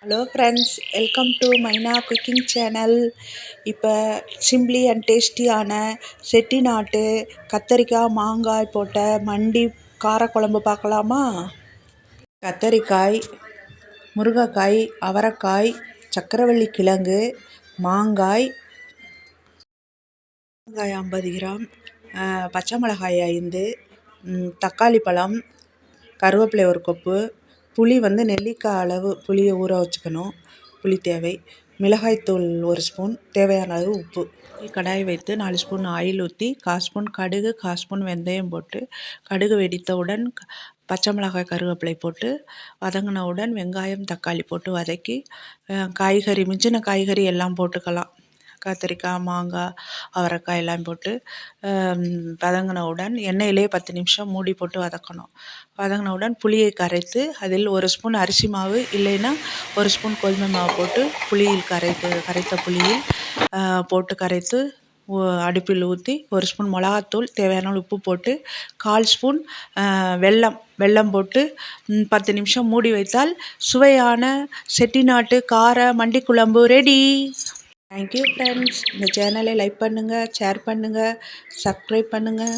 Hello friends, welcome to மைனா cooking channel. இப்போ simply and டேஸ்டியான செட்டிநாட்டு கத்தரிக்காய் மாங்காய் போட்ட மண்டி காரக்குழம்பு பார்க்கலாமா? கத்தரிக்காய், முருங்கைக்காய், அவரைக்காய், சக்கரவள்ளி கிழங்கு, மாங்காய் 50 கிராம், பச்சை மிளகாய் 5, தக்காளி பழம், கருவேப்பிலை 1 கொப்பு, புளி நெல்லிக்காய் அளவு புளியை ஊற வச்சுக்கணும், புளி தேவை, மிளகாய்த்தூள் 1 ஸ்பூன், தேவையான அளவு உப்பு. கடாய் வைத்து 4 ஸ்பூன் ஆயில் ஊற்றி 1/4 ஸ்பூன் கடுகு 1/4 ஸ்பூன் வெந்தயம் போட்டு கடுகு வெடித்தவுடன் பச்சை மிளகாய் கருவேப்பிலை போட்டு வதங்கினவுடன் வெங்காயம் தக்காளி போட்டு வதக்கி காய்கறி மிஞ்சின காய்கறி எல்லாம் போட்டுக்கலாம். கத்திரிக்காய், மாங்காய், அவரைக்காய் எல்லாம் போட்டு வதங்கினவுடன் எண்ணெயிலே 10 நிமிஷம் மூடி போட்டு வதக்கணும். வதங்கினவுடன் புளியை கரைத்து அதில் 1 ஸ்பூன் அரிசி மாவு இல்லைன்னா 1 ஸ்பூன் கோதுமை மாவு போட்டு புளியில் கரைத்த புளியில் போட்டு கரைத்து அடுப்பில் ஊற்றி 1 ஸ்பூன் மிளகாத்தூள், தேவையான உப்பு போட்டு 1/4 ஸ்பூன் வெல்லம் போட்டு 10 நிமிஷம் மூடி வைத்தால் சுவையான செட்டிநாட்டு கார மண்டி குழம்பு ரெடி. Thank you friends. இந்த சேனலை லைக் பண்ணுங்கள், ஷேர் பண்ணுங்கள், சப்ஸ்கிரைப் பண்ணுங்கள்.